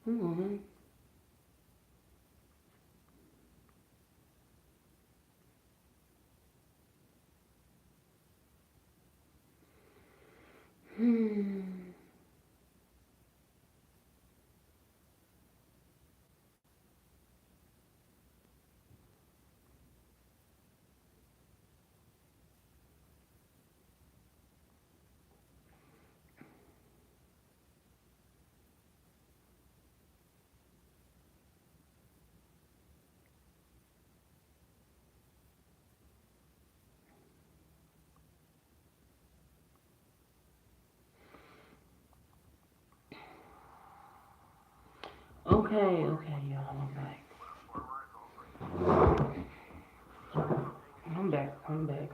Mm-hmm. Hmm. Okay, okay, y'all, I'm back. I'm back.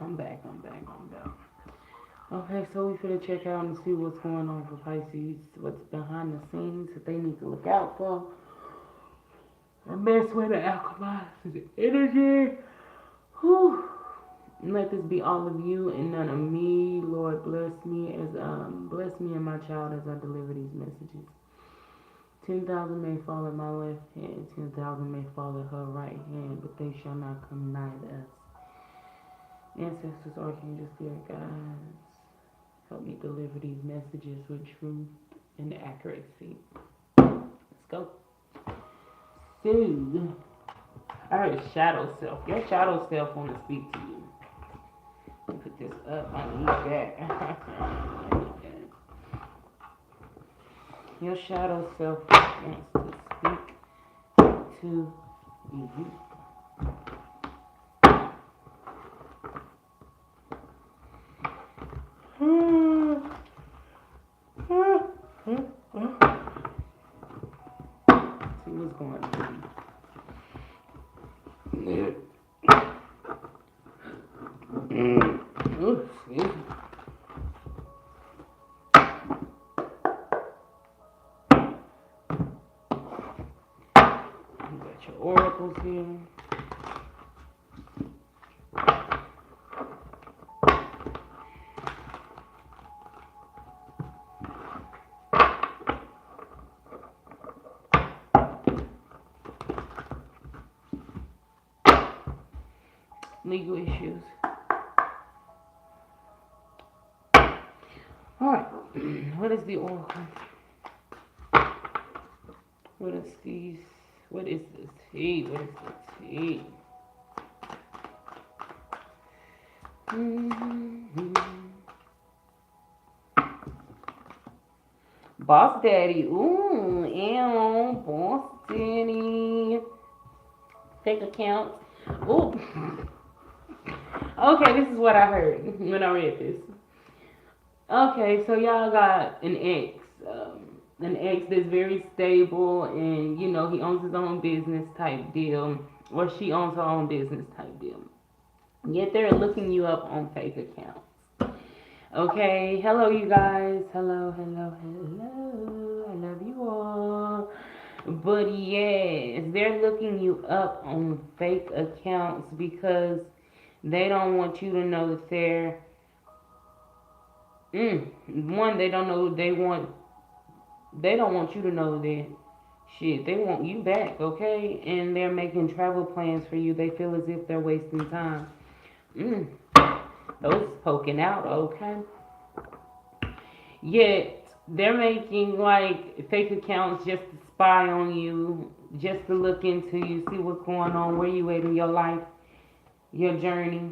Okay, so we finna check out and see what's going on for Pisces, what's behind the scenes that they need to look out for. The best way to alchemize the energy. Whew. Let this be all of you and none of me. Lord, bless me and my child as I deliver these messages. 10,000 may fall at my left hand, 10,000 may fall at her right hand, but they shall not come nigh us. Ancestors, archangels, spirit guides, help me deliver these messages with truth and accuracy. Let's go. So, I heard shadow self. Your shadow self want to speak to you. Put this up. I need that. Your shadow self wants to speak to you. See what's going on. Ooh, excuse me. You got your oracles here. Legal issues. Alright. What is the oracle? What is these? What is this tea? What is the tea? Mm-hmm. Boss Daddy. Ooh, ew. Boss Daddy. Fake account. Ooh. Okay, this is what I heard when I read this. Okay, so y'all got an ex that's very stable, and he owns his own business type deal, or she owns her own business type deal. Yet they're looking you up on fake accounts. Okay, hello you guys. Hello, hello, hello. I love you all. But yes, they're looking you up on fake accounts because they don't want you to know that one, they don't want you to know that shit. They want you back, okay? And they're making travel plans for you. They feel as if they're wasting time. Mm, those poking out, okay? Yet they're making like fake accounts just to spy on you, just to look into you, see what's going on, where you at in your life, your journey.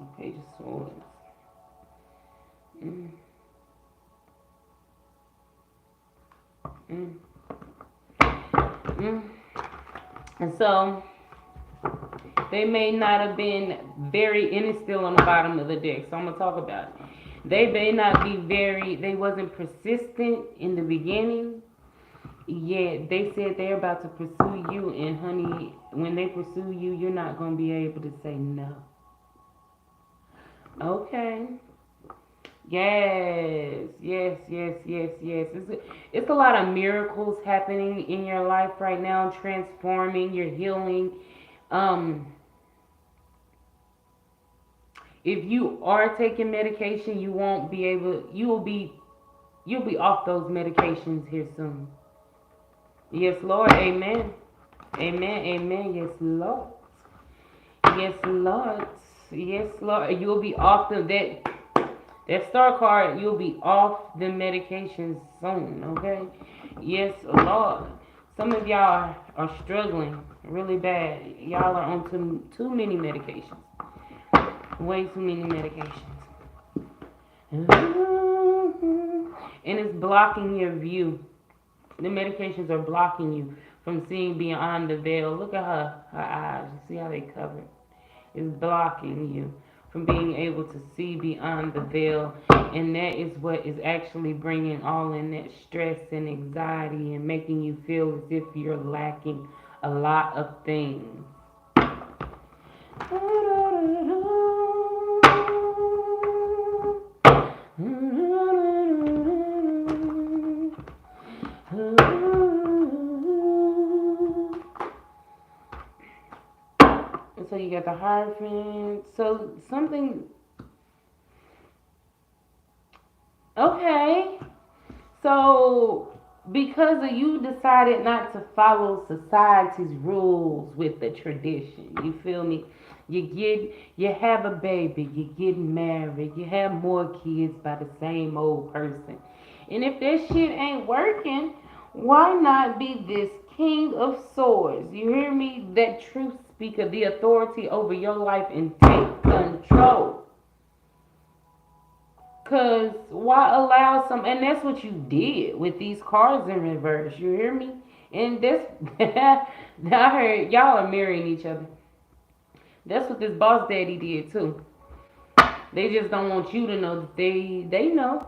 Okay, just swords. Mm, mm, mm. And so they may not have been very, and it's still on the bottom of the deck, so I'm gonna talk about it. They may not be they wasn't persistent in the beginning, yet they said they're about to pursue you, and honey, when they pursue you, you're not gonna be able to say no. Okay. Yes, yes, yes, yes, yes. It's a lot of miracles happening in your life right now, transforming, you're healing. Um, if you are taking medication, you will be You'll be off those medications here soon. Yes, Lord. Amen. Amen. Amen. Yes, Lord. Yes, Lord. Yes, Lord. You'll be off that star card. You'll be off the medications soon. Okay. Yes, Lord. Some of y'all are struggling really bad. Y'all are on too many medications. Way too many medications. And it's blocking your view. The medications are blocking you from seeing beyond the veil. Look at her eyes. You see how they cover? It's blocking you from being able to see beyond the veil. And that is what is actually bringing all in that stress and anxiety and making you feel as if you're lacking a lot of things. So you got the Hierophant. So something. Okay. So because of you decided not to follow society's rules with the tradition. You feel me? You have a baby, you get married, you have more kids by the same old person. And if that shit ain't working, why not be this King of Swords? You hear me? That truth speaker, the authority over your life, and take control. Cause why allow some, and that's what you did with these cards in reverse, you hear me? And this I heard y'all are marrying each other. That's what this boss daddy did too. They just don't want you to know that they know.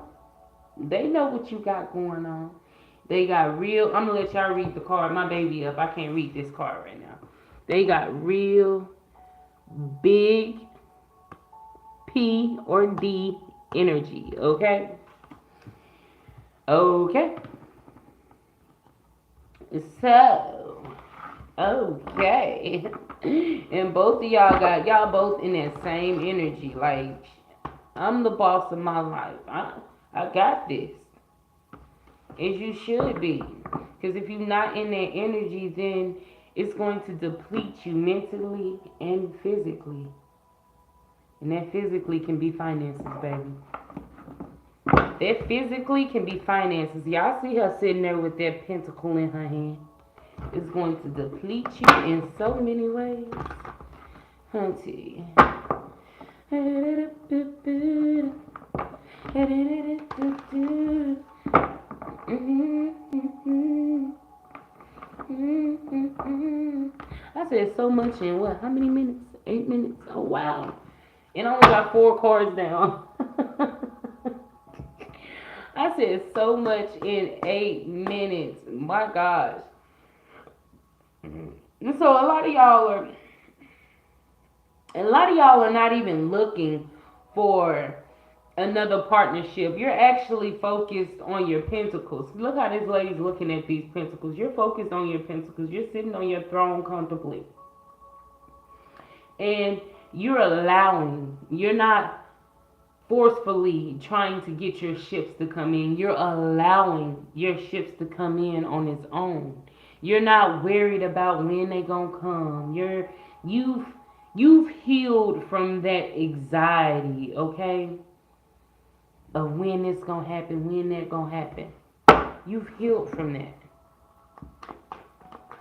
They know what you got going on. They got real. I'm gonna let y'all read the card. My baby up. I can't read this card right now. They got real big P or D energy. Okay. Okay. So. Okay. And both of y'all both in that same energy. Like, I'm the boss of my life. I got this. As you should be. Because if you're not in that energy, then it's going to deplete you mentally and physically. And that physically can be finances, baby. That physically can be finances. Y'all see her sitting there with that pentacle in her hand. It's going to deplete you in so many ways. Hunty. I said so much in what? How many minutes? 8 minutes? Oh, wow. And I only got 4 cards down. I said so much in 8 minutes. My gosh. And so a lot of y'all are not even looking for another partnership. You're actually focused on your pentacles. Look how this lady's looking at these pentacles. You're focused on your pentacles. You're sitting on your throne comfortably. And you're not forcefully trying to get your ships to come in. You're allowing your ships to come in on its own. You're not worried about when they gonna come. You've healed from that anxiety, okay? Of when it's gonna happen, when that gonna happen. You've healed from that.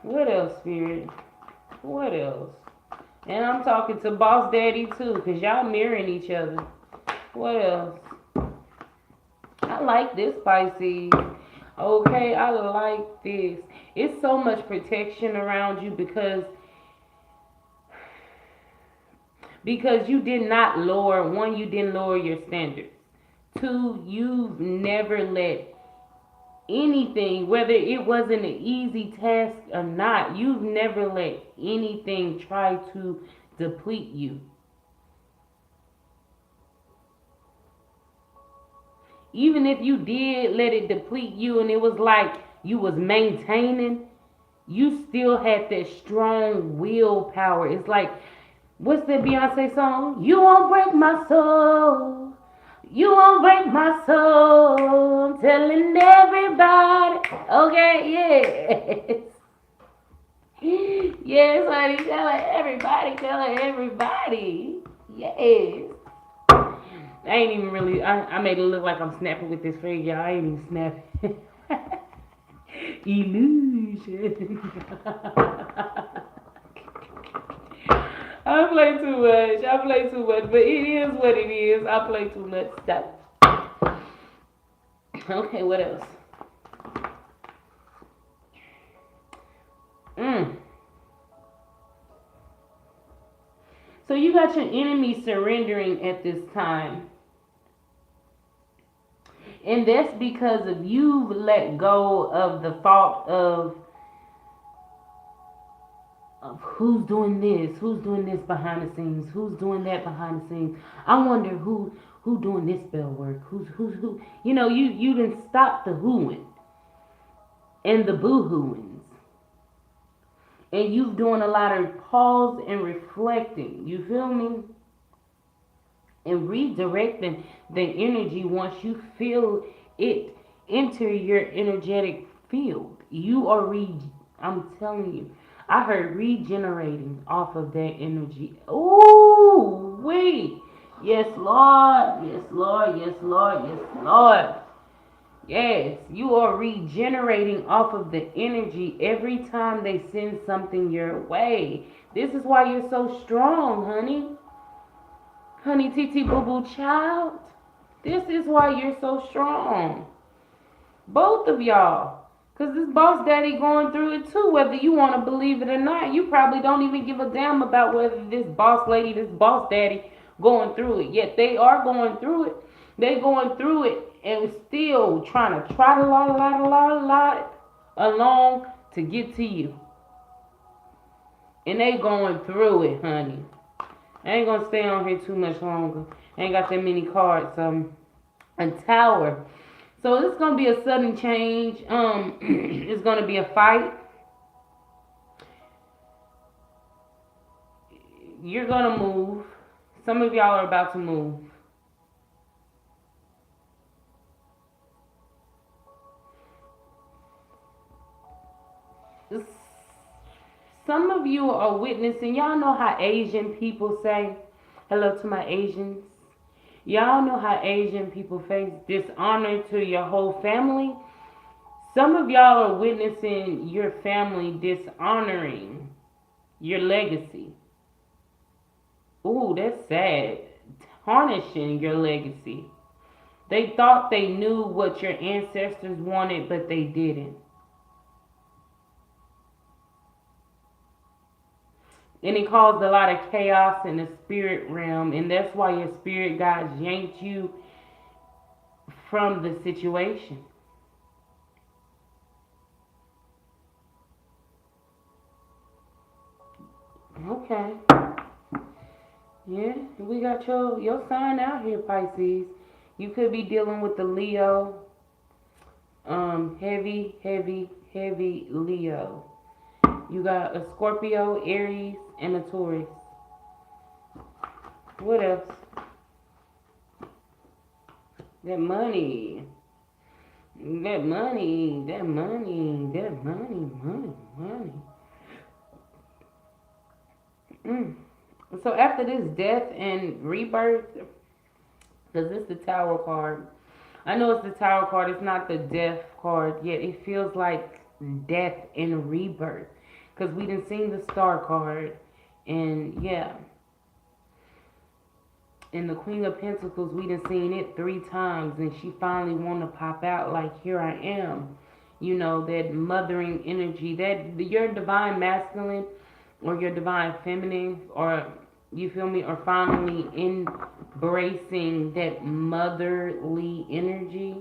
What else, Spirit? What else? And I'm talking to Boss Daddy too, because y'all mirroring each other. What else? I like this, Pisces. Okay, I like this. It's so much protection around you because you did not lower, one, you didn't lower your standards. 2, you've never let anything, whether it wasn't an easy task or not, you've never let anything try to deplete you. Even if you did let it deplete you and it was like you was maintaining, you still had that strong willpower. It's like, what's that Beyonce song? You won't break my soul. You won't break my soul telling everybody. Okay, yes. Yes, honey, telling everybody. Yes. I ain't even really, I made it look like I'm snapping with this figure. Y'all. I ain't even snapping. Illusion. I play too much. But it is what it is. I play too much stuff. Okay, what else? Mm. So you got your enemy surrendering at this time. And that's because of you've let go of the thought of who's doing this behind the scenes, who's doing that behind the scenes. I wonder who doing this spell work, who. You know, you didn't stop the whoing and the boo-hooings. And you've doing a lot of pause and reflecting. You feel me? And redirecting the energy once you feel it enter your energetic field. You are I'm telling you, I heard regenerating off of that energy. Ooh, wait. Yes, Lord. Yes, Lord. Yes, Lord. Yes, Lord. Yes, you are regenerating off of the energy every time they send something your way. This is why you're so strong, honey. Honey, TT Boo Boo Child. This is why you're so strong. Both of y'all. Because this boss daddy going through it too, whether you want to believe it or not. You probably don't even give a damn about whether this boss lady, this boss daddy going through it. Yet they are going through it. They going through it and still trying to trot a lot along to get to you. And they going through it, honey. I ain't gonna stay on here too much longer. I ain't got that many cards. A tower. So it's gonna be a sudden change. It's gonna be a fight. You're gonna move. Some of y'all are about to move. Some of you are witnessing. Y'all know how Asian people say, hello to my Asians. Y'all know how Asian people face dishonor to your whole family. Some of y'all are witnessing your family dishonoring your legacy. Ooh, that's sad. Tarnishing your legacy. They thought they knew what your ancestors wanted, but they didn't. And it caused a lot of chaos in the spirit realm, and that's why your spirit guides yanked you from the situation. Okay. Yeah, we got your sign out here, Pisces. You could be dealing with the Leo. Heavy Leo. You got a Scorpio, Aries, and a Taurus. What else? That money. So after this death and rebirth, because it's the Tower card. I know it's the Tower card. It's not the death card yet. It feels like death and rebirth. Because we done seen the Star card. And yeah. And the Queen of Pentacles, we done seen it 3 times. And she finally want to pop out like, here I am. You know, that mothering energy. That your divine masculine or your divine feminine, or you feel me, are finally embracing that motherly energy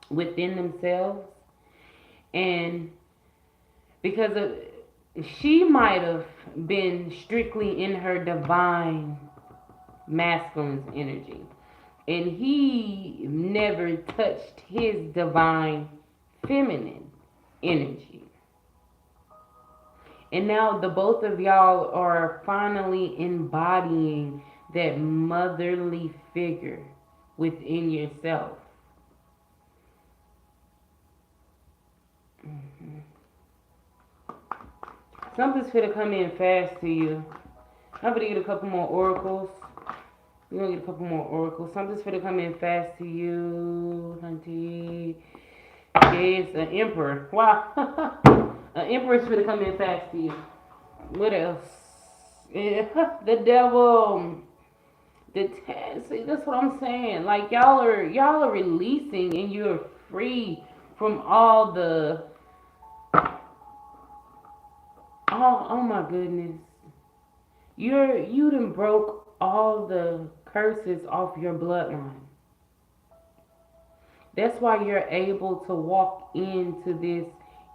within themselves. And because she might have been strictly in her divine masculine's energy, and he never touched his divine feminine energy. And now the both of y'all are finally embodying that motherly figure within yourself. Something's finna come in fast to you. I'm gonna get a couple more oracles. We're gonna get a couple more oracles. Something's finna come in fast to you, hunty. Yes, an emperor. Wow. An empress finna come in fast to you. What else? Yeah, the devil. See, that's what I'm saying. Like y'all are releasing and you're free from all the oh my goodness. You done broke all the curses off your bloodline. That's why you're able to walk into this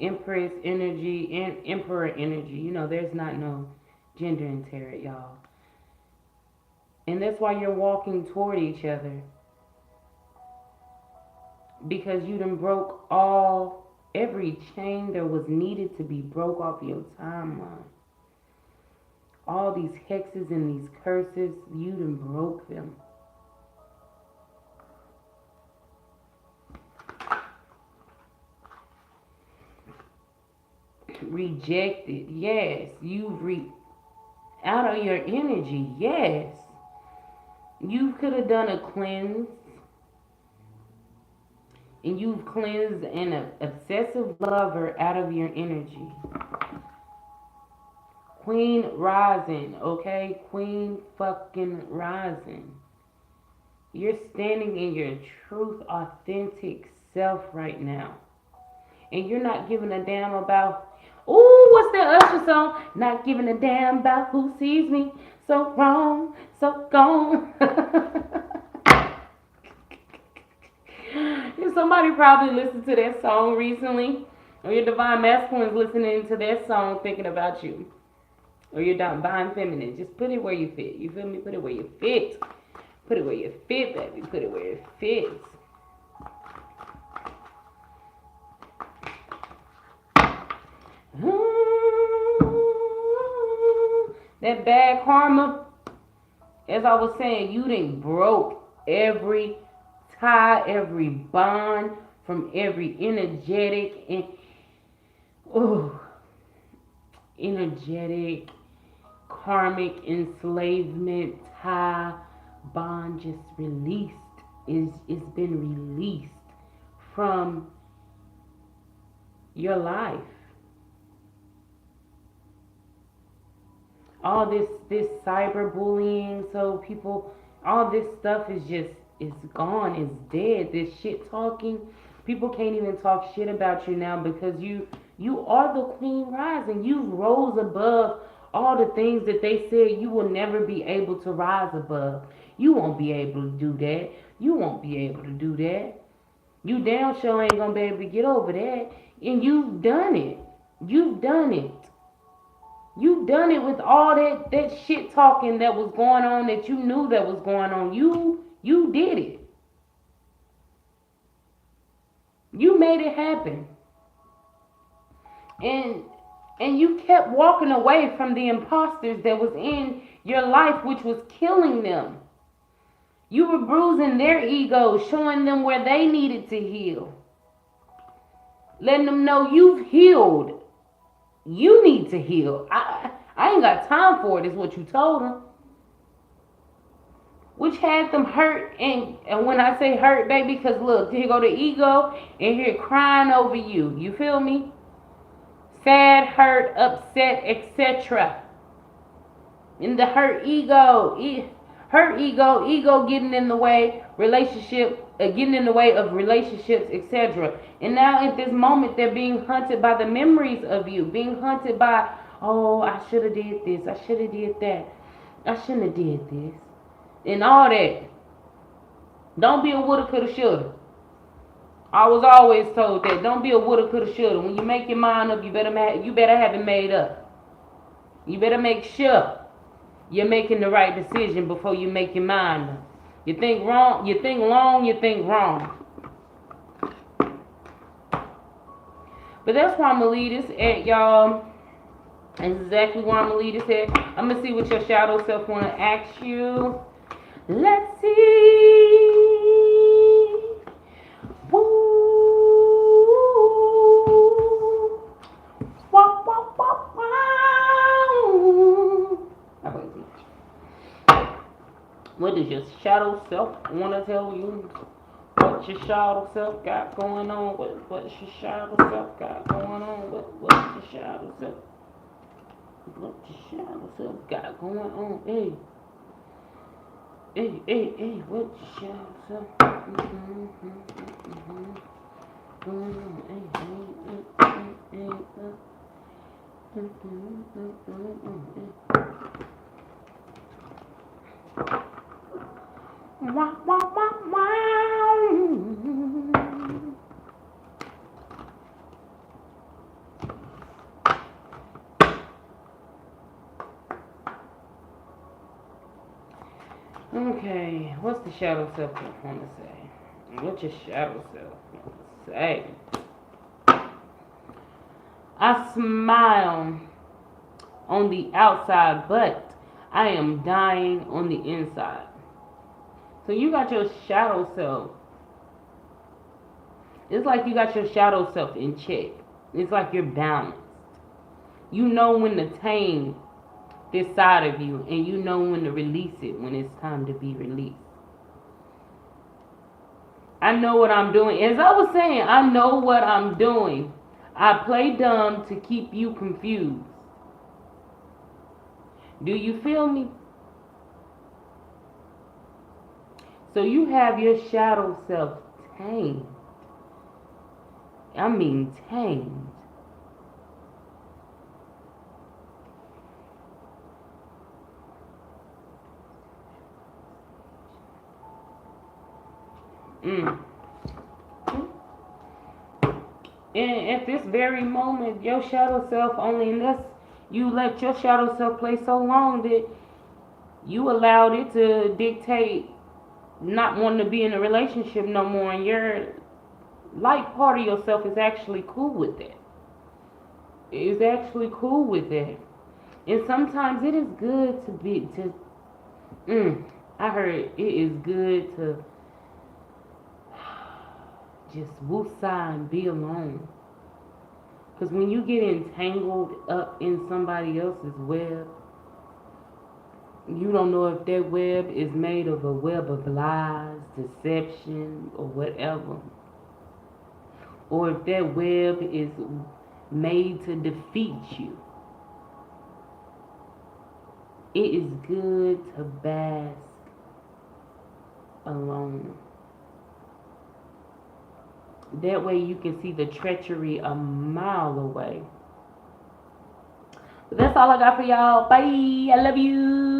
empress energy and emperor energy. You know, there's not no gender in tarot, y'all. And that's why you're walking toward each other. Because you done broke every chain that was needed to be broke off your timeline. All these hexes and these curses, you done broke them. Rejected, yes. Out of your energy, yes. You could have done a cleanse. And you've cleansed an obsessive lover out of your energy. Queen rising, okay? Queen fucking rising. You're standing in your truth, authentic self right now. And you're not giving a damn about, ooh, what's that Usher song? Not giving a damn about who sees me. So wrong, so gone. Somebody probably listened to that song recently. Or your divine masculine is listening to that song thinking about you. Or your divine feminine. Just put it where you fit. You feel me? Put it where you fit. Put it where you fit, baby. Put it where it fits. That bad karma, as I was saying, you done broke every tie, every bond from every energetic and energetic karmic enslavement tie bond just released. It's been released from your life. All this cyberbullying, so people, all this stuff is gone, it's dead. This shit talking, people can't even talk shit about you now because you are the queen rising. You rose above all the things that they said you will never be able to rise above. You won't be able to do that. You won't be able to do that. You damn sure ain't gonna be able to get over that. And you've done it. You've done it. You've done it with all that shit talking that was going on, that you knew that was going on. You did it. You made it happen. And you kept walking away from the imposters that was in your life, which was killing them. You were bruising their egos, showing them where they needed to heal. Letting them know you've healed. You need to heal. I ain't got time for it, is what you told them. Which had them hurt, and when I say hurt, baby, because look, here go the ego, and here crying over you. You feel me? Sad, hurt, upset, etc. And the hurt ego getting in the way, getting in the way of relationships, etc. And now at this moment, they're being hunted by the memories of you, being hunted by, oh, I should have did this, I should have did that, I shouldn't have did this, and all that. Don't be a woulda, coulda, shoulda. I was always told that. Don't be a woulda, coulda, shoulda. When you make your mind up, you better have it made up. You better make sure you're making the right decision before you make your mind up. You think wrong, you think long, you think wrong. But that's where I'm going to leave this at, y'all. That's exactly where I'm going to leave this at. I'm going to see what your shadow self want to ask you. Let's see. Woo. Wah, wah, wah, wah. does your shadow self want to tell you? What your shadow self got going on? What's your shadow self got going on? What's your shadow self? What your shadow self got going on? Hey. Hey, what your shadow self? Going on? Hey. Wow, wow, wow, wow. Okay, what's the shadow self want to say? What's your shadow self want to say? I smile on the outside, but I am dying on the inside. So you got your shadow self. It's like you got your shadow self in check. It's like you're balanced. You know when to tame this side of you, and you know when to release it when it's time to be released. I know what I'm doing. As I was saying, I know what I'm doing. I play dumb to keep you confused. Do you feel me? So you have your shadow self tamed. I mean tamed. And at this very moment, your shadow self only, unless you let your shadow self play so long that you allowed it to dictate not wanting to be in a relationship no more, and your light part of yourself is actually cool with that. Is actually cool with that. And sometimes it is good to be I heard it is good to just woosah and be alone. Because when you get entangled up in somebody else's web, you don't know if that web is made of a web of lies, deception, or whatever. Or if that web is made to defeat you. It is good to bask alone. That way you can see the treachery a mile away. But that's all I got for y'all. Bye. I love you.